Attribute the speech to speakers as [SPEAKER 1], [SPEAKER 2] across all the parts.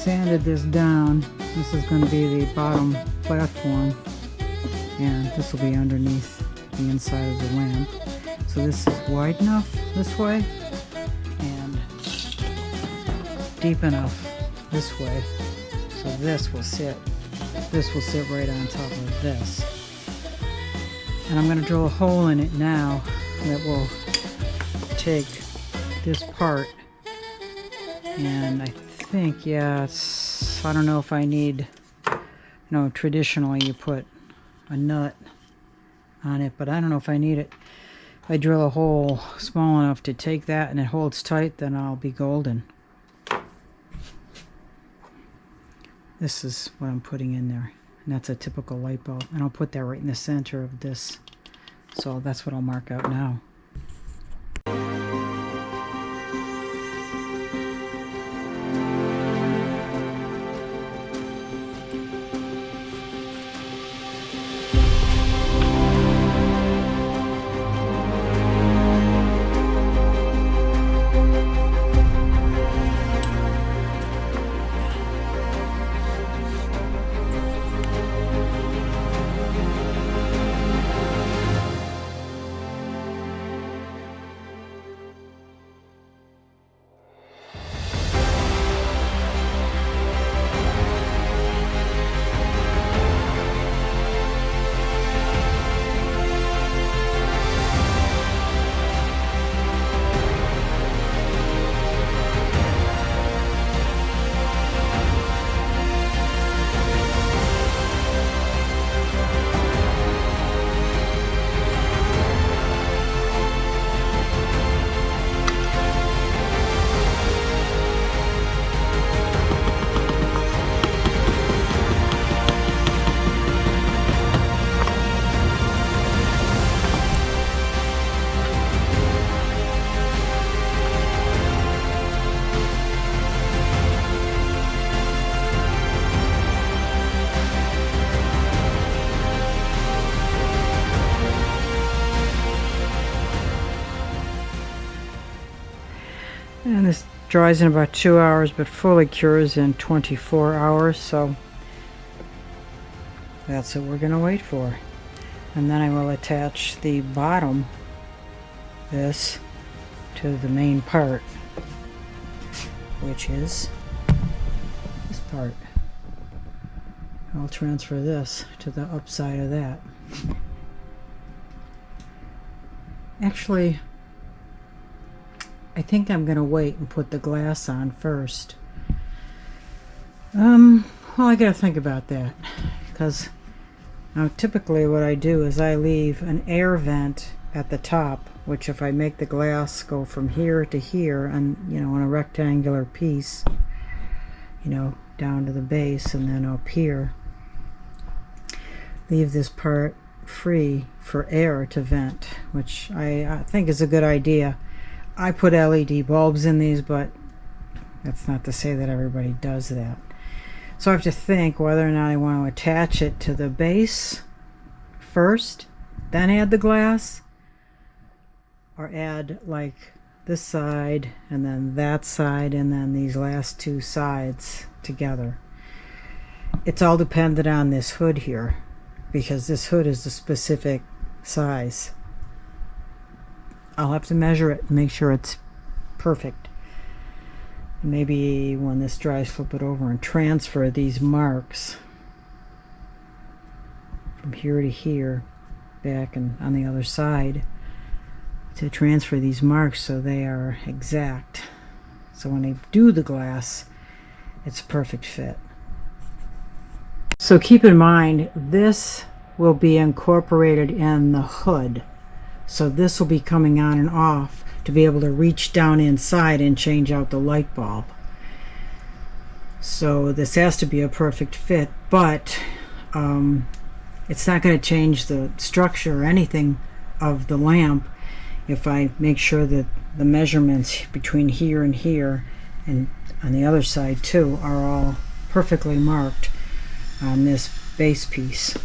[SPEAKER 1] sanded this down. This is going to be the bottom platform, and this will be underneath the inside of the lamp. So this is wide enough this way and deep enough this way, so this will sit right on top of this. And I'm going to drill a hole in it now that will take this part, and I think, yeah, I don't know if I need, traditionally you put a nut on it, but I don't know if I need it. If I drill a hole small enough to take that and it holds tight, then I'll be golden. This is what I'm putting in there, and that's a typical light bulb, and I'll put that right in the center of this. So that's what I'll mark out now. And this dries in about 2 hours, but fully cures in 24 hours, so that's what we're going to wait for. And then I will attach the bottom, this, to the main part, which is this part. I'll transfer this to the upside of that. Actually, I think I'm going to wait and put the glass on first. Well, I got to think about that, because now typically what I do is I leave an air vent at the top, which if I make the glass go from here to here, and you know, in a rectangular piece, you know, down to the base and then up here, leave this part free for air to vent, which I think is a good idea. I put LED bulbs in these, but that's not to say that everybody does that. So I have to think whether or not I want to attach it to the base first, then add the glass, or add like this side and then that side and then these last two sides together. It's all dependent on this hood here, because this hood is a specific size. I'll have to measure it and make sure it's perfect. Maybe when this dries, flip it over and transfer these marks from here to here, back and on the other side, to transfer these marks so they are exact. So when I do the glass, it's a perfect fit. So keep in mind, this will be incorporated in the hood. So this will be coming on and off to be able to reach down inside and change out the light bulb. So this has to be a perfect fit, but it's not going to change the structure or anything of the lamp if I make sure that the measurements between here and here and on the other side too are all perfectly marked on this base piece.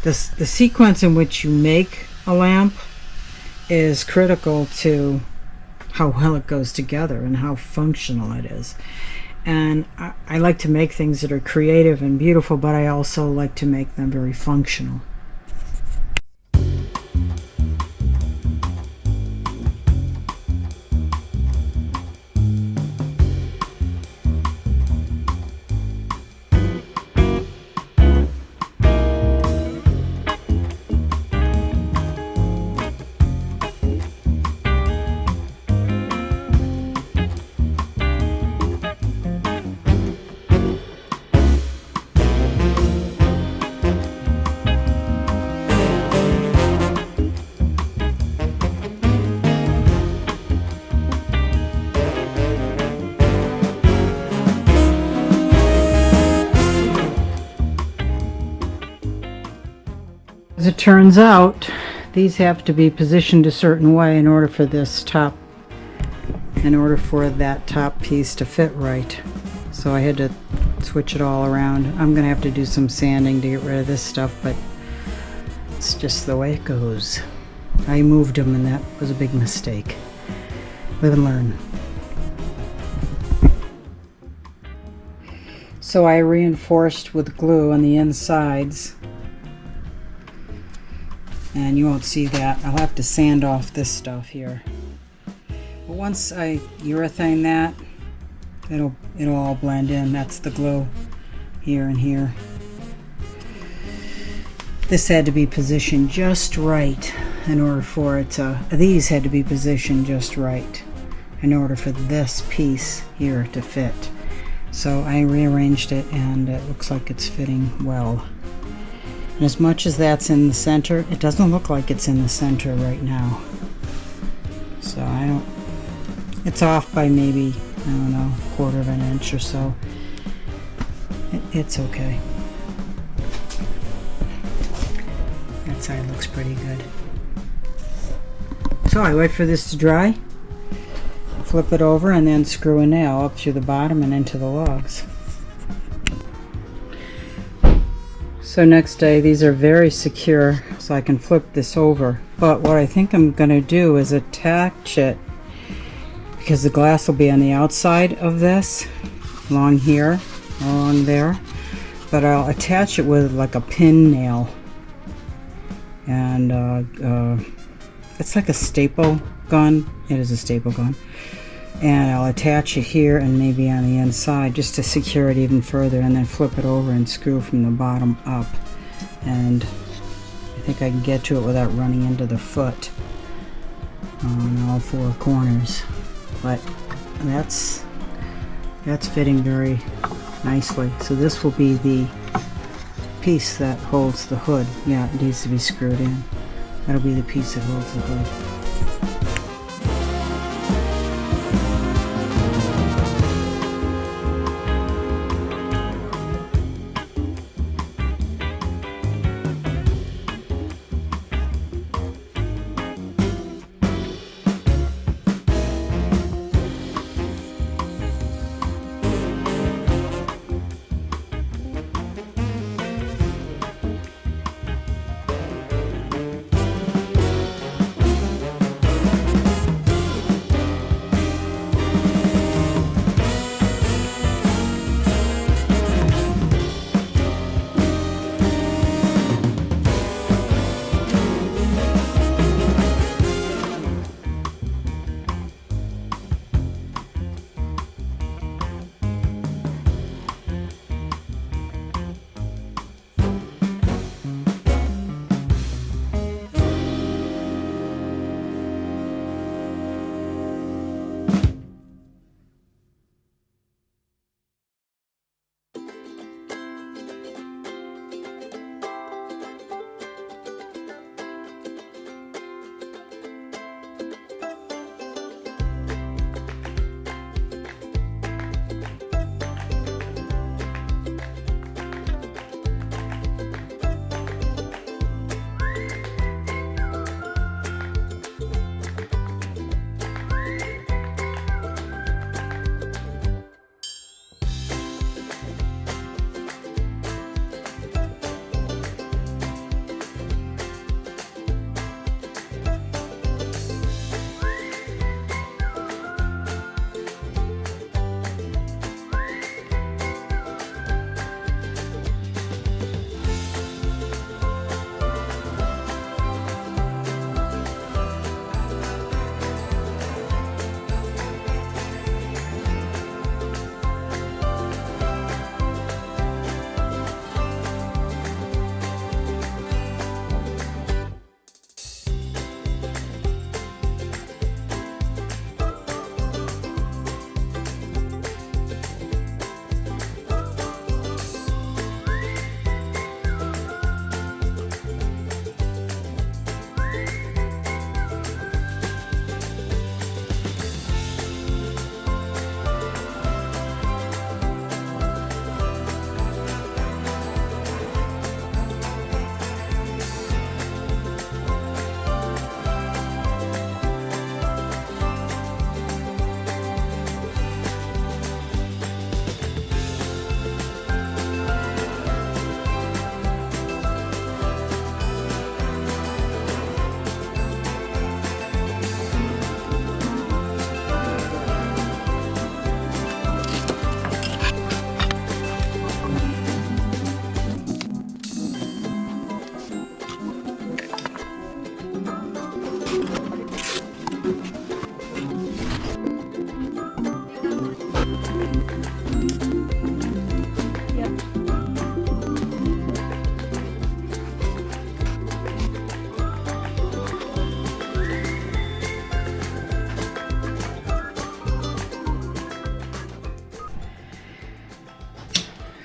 [SPEAKER 1] The sequence in which you make a lamp is critical to how well it goes together and how functional it is. And I like to make things that are creative and beautiful, but I also like to make them very functional. As it turns out, these have to be positioned a certain way in order for that top piece to fit right. So I had to switch it all around. I'm gonna have to do some sanding to get rid of this stuff, but it's just the way it goes. I moved them and that was a big mistake. Live and learn. So I reinforced with glue on the insides. And you won't see that. I'll have to sand off this stuff here. But once I urethane that, it'll all blend in. That's the glue here and here. This had to be positioned just right in order for it to, these had to be positioned just right in order for this piece here to fit. So I rearranged it and it looks like it's fitting well. And as much as that's in the center, it doesn't look like it's in the center right now. So it's off by maybe, I don't know, 1/4 of an inch or so. It's okay. That side looks pretty good. So I wait for this to dry, flip it over, and then screw a nail up through the bottom and into the logs. So next day, these are very secure, so I can flip this over. But what I think I'm going to do is attach it because the glass will be on the outside of this, along here, along there. But I'll attach it with like a pin nail, and it's like a staple gun. It is a staple gun. And I'll attach it here and maybe on the inside just to secure it even further, and then flip it over and screw from the bottom up. And I think I can get to it without running into the foot on all four corners. But that's fitting very nicely. So this will be the piece that holds the hood. Yeah, it needs to be screwed in. That'll be the piece that holds the hood.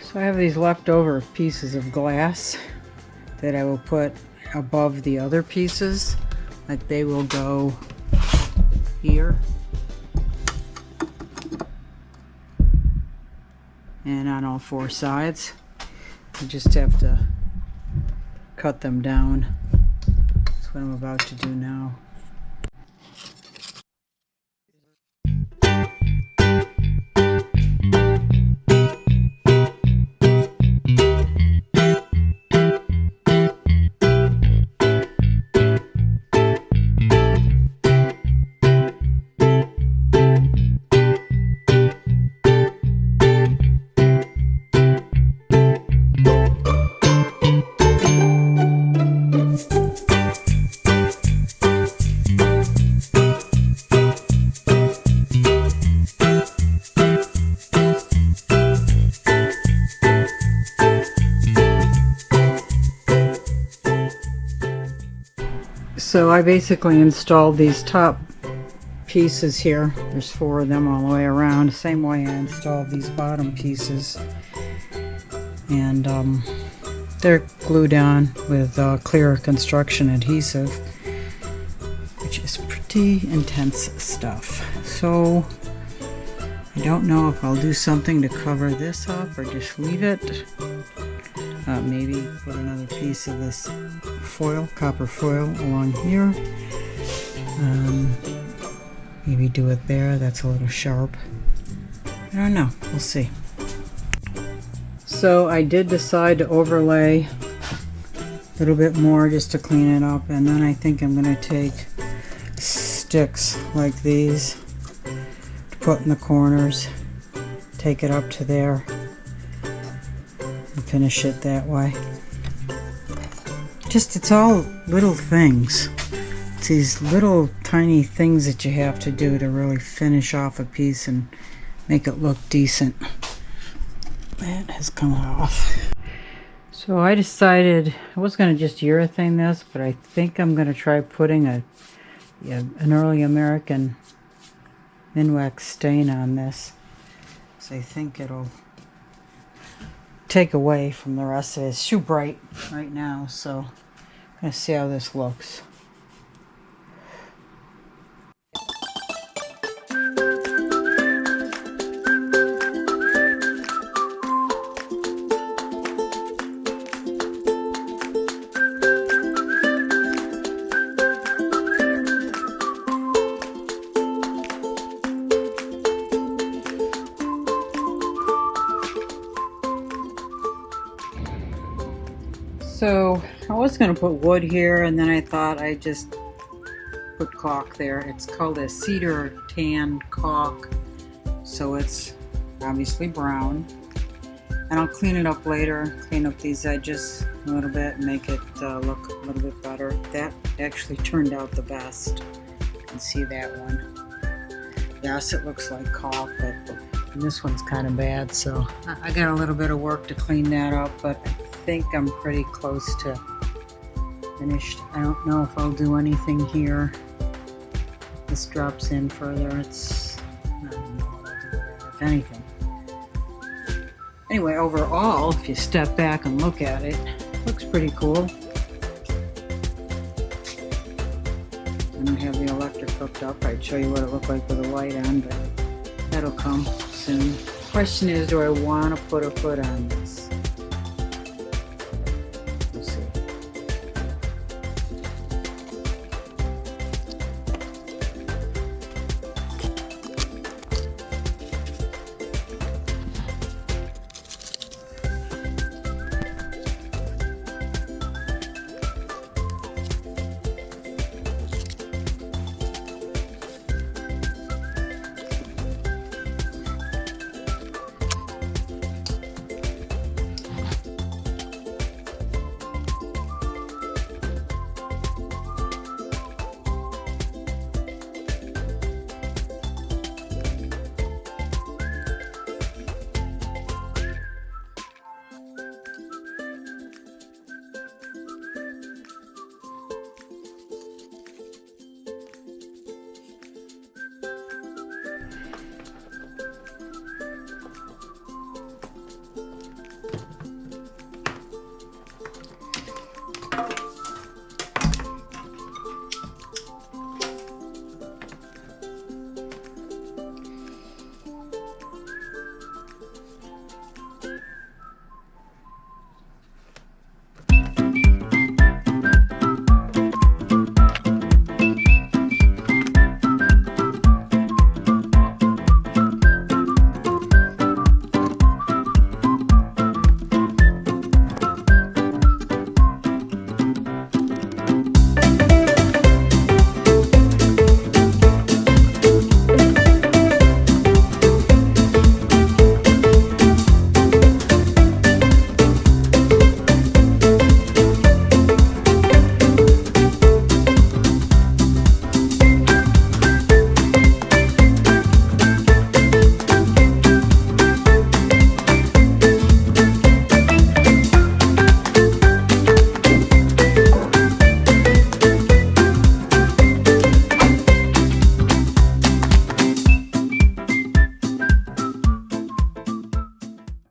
[SPEAKER 1] So I have these leftover pieces of glass that I will put above the other pieces. Like they will go here and on all four sides. You just have to cut them down. That's what I'm about to do now. So I basically installed these top pieces here. There's 4 of them all the way around. Same way I installed these bottom pieces. And they're glued on with clear construction adhesive, which is pretty intense stuff. So I don't know if I'll do something to cover this up or just leave it. Maybe put another piece of this foil, copper foil, along here. Maybe do it there. That's a little sharp. I don't know. We'll see. So I did decide to overlay a little bit more just to clean it up, and then I think I'm going to take sticks like these to put in the corners, take it up to there, and finish it that way. Just, it's all little things. It's these little tiny things that you have to do to really finish off a piece and make it look decent. That has come off. So I decided I was going to just urethane this, but I think I'm going to try putting an early American Minwax stain on this. So I think it'll take away from the rest of it. It's too bright right now, so I'm going to see how this looks. So I was going to put wood here, and then I thought I'd just put caulk there. It's called a cedar tan caulk, so it's obviously brown. And I'll clean it up later, clean up these edges a little bit and make it look a little bit better. That actually turned out the best. You can see that one. Yes, it looks like caulk, but this one's kind of bad, so I got a little bit of work to clean that up, but I think I'm pretty close to finished. I don't know if I'll do anything here. This drops in further. I don't know what I'll do with it, if anything. Anyway, overall, if you step back and look at it, it looks pretty cool. I don't have the electric hooked up. I'd show you what it looked like with the light on, but that'll come soon. Question is, do I want to put a foot on this?